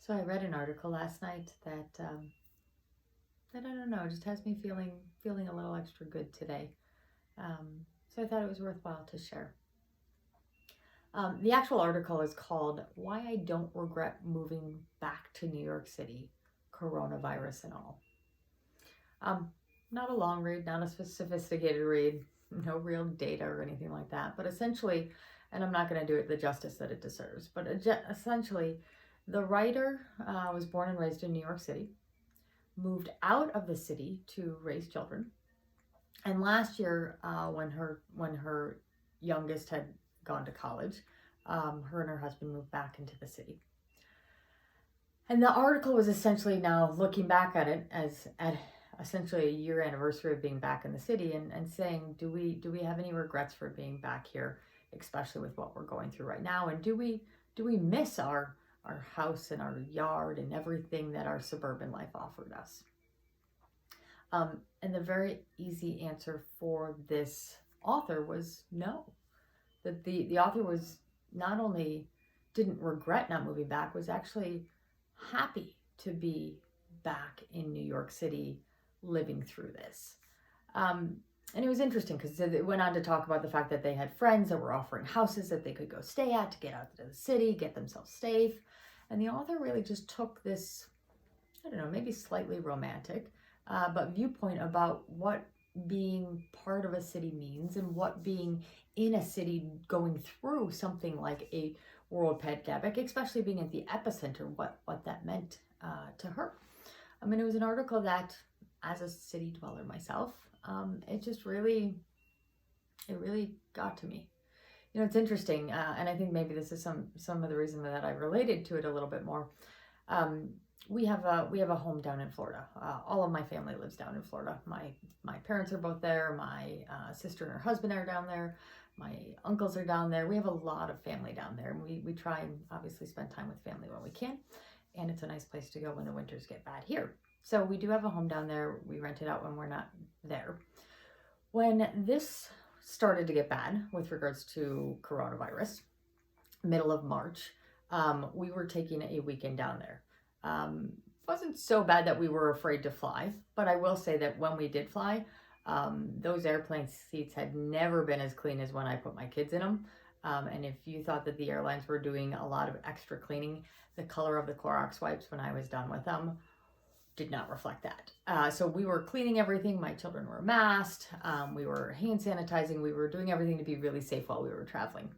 So I read an article last night that I don't know, just has me feeling a little extra good today. So I thought it was worthwhile to share. The actual article is called "Why I Don't Regret Moving Back to New York City, Coronavirus and All." Um, Not a long read, not a sophisticated read, no real data or anything like that, but essentially, and I'm not going to do it the justice that it deserves, but essentially, the writer was born and raised in New York City, moved out of the city to raise children. And last year, when her youngest had gone to college, her and her husband moved back into the city. And the article was essentially now looking back at it as at essentially a year anniversary of being back in the city, and saying, do we have any regrets for being back here, especially with what we're going through right now, and do we miss our house and our yard and everything that our suburban life offered us? And the very easy answer for this author was no. That the author was not only didn't regret not moving back, was actually happy to be back in New York City living through this. And it was interesting because it went on to talk about the fact that they had friends that were offering houses that they could go stay at to get out to the city, get themselves safe. And the author really just took this, I don't know, maybe slightly romantic, but viewpoint about what being part of a city means, and what being in a city going through something like a world pandemic, especially being at the epicenter, what that meant to her. I mean, it was an article that, as a city dweller myself, it just really got to me. You know, it's interesting, and I think maybe this is some of the reason that I related to it a little bit more. We have a home down in Florida. All of my family lives down in Florida. My parents are both there. My sister and her husband are down there. My uncles are down there. We have a lot of family down there, and we try and obviously spend time with family when we can. And it's a nice place to go when the winters get bad here. So we do have a home down there. We rent it out when we're not there. When this started to get bad with regards to coronavirus, middle of March, we were taking a weekend down there. Wasn't so bad that we were afraid to fly, but I will say that when we did fly, those airplane seats had never been as clean as when I put my kids in them. And if you thought that the airlines were doing a lot of extra cleaning, the color of the Clorox wipes when I was done with them did not reflect that. So we were cleaning everything. My children were masked. We were hand sanitizing. We were doing everything to be really safe while we were traveling.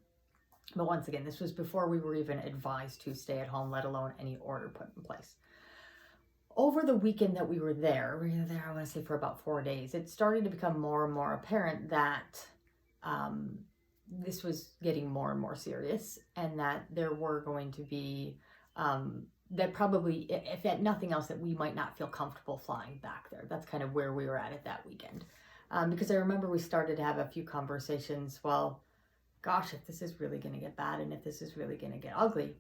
But once again, this was before we were even advised to stay at home, let alone any order put in place. Over the weekend that we were there, I want to say for about 4 days, it started to become more and more apparent that this was getting more and more serious, and that there were going to be, that probably, if at nothing else, that we might not feel comfortable flying back there. That's kind of where we were at that weekend. Because I remember we started to have a few conversations, well, gosh, if this is really going to get bad, and if this is really going to get ugly,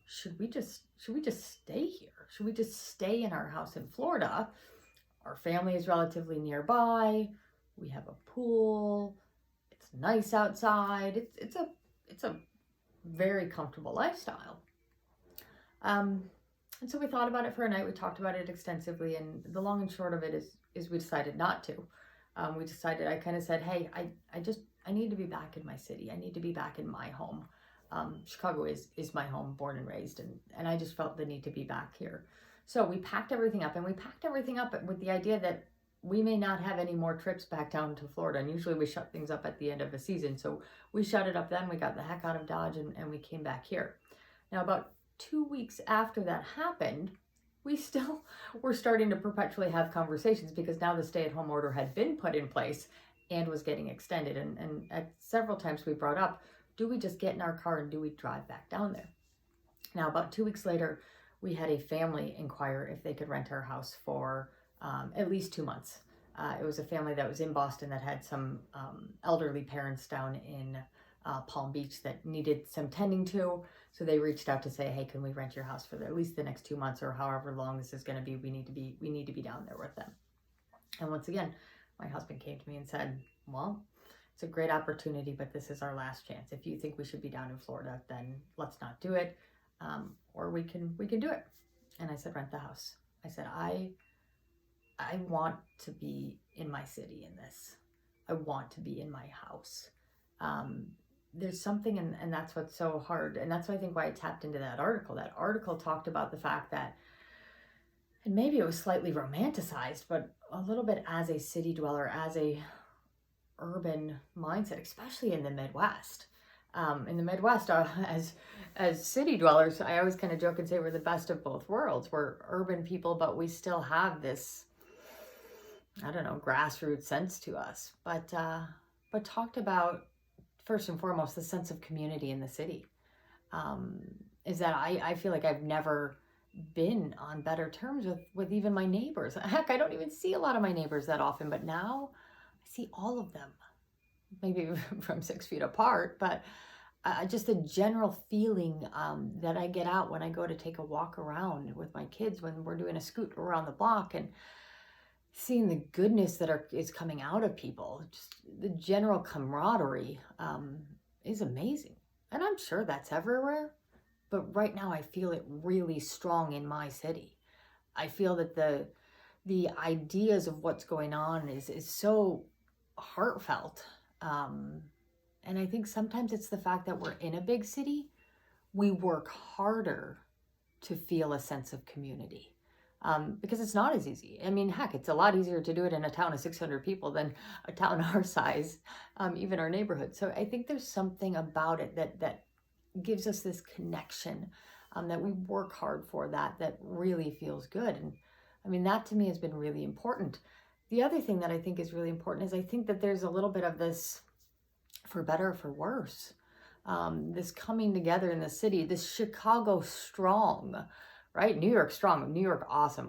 should we just stay here? Should we just stay in our house in Florida? Our family is relatively nearby. We have a pool. It's nice outside. It's a very comfortable lifestyle. And so we thought about it for a night. We talked about it extensively, and the long and short of it is we decided not to. I kind of said, hey, I need to be back in my city. I need to be back in my home. Chicago is my home, born and raised, and I just felt the need to be back here. So we packed everything up, and we packed everything up with the idea that we may not have any more trips back down to Florida. And usually we shut things up at the end of the season. So we shut it up then. We got the heck out of Dodge, and we came back here. Now, about 2 weeks after that happened, we still were starting to perpetually have conversations, because now the stay-at-home order had been put in place and was getting extended. And at several times we brought up, do we just get in our car and do we drive back down there? Now, about 2 weeks later, we had a family inquire if they could rent our house for at least 2 months. It was a family that was in Boston that had some elderly parents down in Palm Beach that needed some tending to. So they reached out to say, hey, can we rent your house for at least the next 2 months, or however long this is going to be? We need to be down there with them. And once again, my husband came to me and said, well, it's a great opportunity, but this is our last chance. If you think we should be down in Florida, then let's not do it, or we can do it. and I said, rent the house. I said, I want to be in my city in this. I want to be in my house. There's something, and that's what's so hard. And that's why I think why I tapped into that article. That article talked about the fact that, and maybe it was slightly romanticized, but a little bit as a city dweller, as a urban mindset, especially in the Midwest. In the Midwest, as city dwellers, I always kind of joke and say we're the best of both worlds. We're urban people, but we still have this, I don't know, grassroots sense to us. But talked about, first and foremost, the sense of community in the city. Is that I feel like I've never been on better terms with even my neighbors. Heck, I don't even see a lot of my neighbors that often, but now I see all of them, maybe from 6 feet apart, but just a general feeling that I get out when I go to take a walk around with my kids, when we're doing a scoot around the block, and seeing the goodness that is coming out of people. Just the general camaraderie is amazing. And I'm sure that's everywhere, but right now I feel it really strong in my city. I feel that the ideas of what's going on is so heartfelt. And I think sometimes it's the fact that we're in a big city. We work harder to feel a sense of community. Because it's not as easy. I mean, heck, it's a lot easier to do it in a town of 600 people than a town our size, even our neighborhood. So I think there's something about it that gives us this connection, that we work hard for, that really feels good. And I mean, that to me has been really important. The other thing that I think is really important is I think that there's a little bit of this, for better or for worse, this coming together in the city, this Chicago strong, right? New York strong, New York awesome.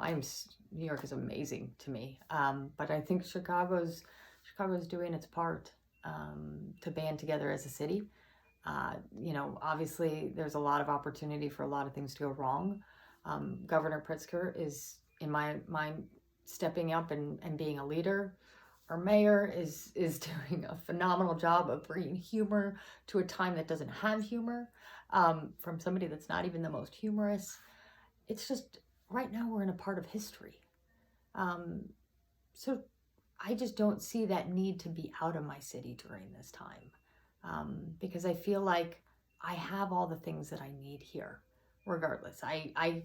New York is amazing to me. But I think Chicago's doing its part to band together as a city. Obviously there's a lot of opportunity for a lot of things to go wrong. Governor Pritzker is, in my mind, stepping up and being a leader. Our mayor is doing a phenomenal job of bringing humor to a time that doesn't have humor, from somebody that's not even the most humorous. It's just, right now we're in a part of history. So I just don't see that need to be out of my city during this time, because I feel like I have all the things that I need here, regardless. I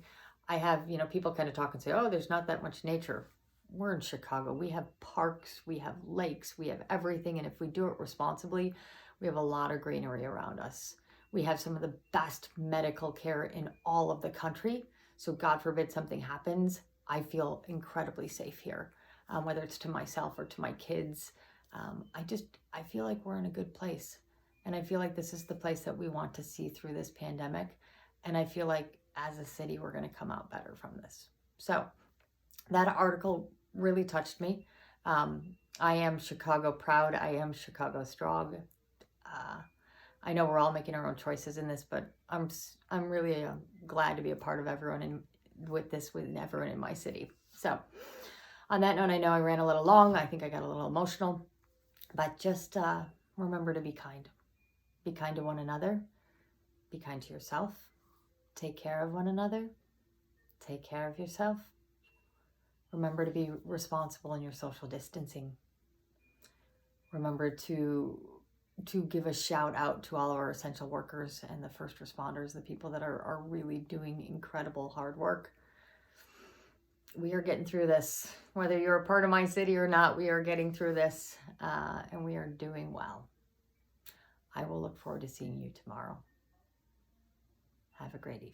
have, people kind of talk and say, oh, there's not that much nature. We're in Chicago. We have parks, we have lakes, we have everything. And if we do it responsibly, we have a lot of greenery around us. We have some of the best medical care in all of the country. So God forbid something happens, I feel incredibly safe here, whether it's to myself or to my kids. I feel like we're in a good place. And I feel like this is the place that we want to see through this pandemic. And I feel like as a city, we're going to come out better from this. So that article really touched me. I am Chicago proud. I am Chicago strong. I know we're all making our own choices in this, but I'm really glad to be a part of everyone with everyone in my city. So on that note, I know I ran a little long. I think I got a little emotional, but just remember to be kind. Be kind to one another. Be kind to yourself. Take care of one another. Take care of yourself. Remember to be responsible in your social distancing. Remember to give a shout out to all of our essential workers and the first responders, the people that are really doing incredible hard work. We are getting through this. Whether you're a part of my city or not, we are getting through this, and we are doing well. I will look forward to seeing you tomorrow. Have a great evening.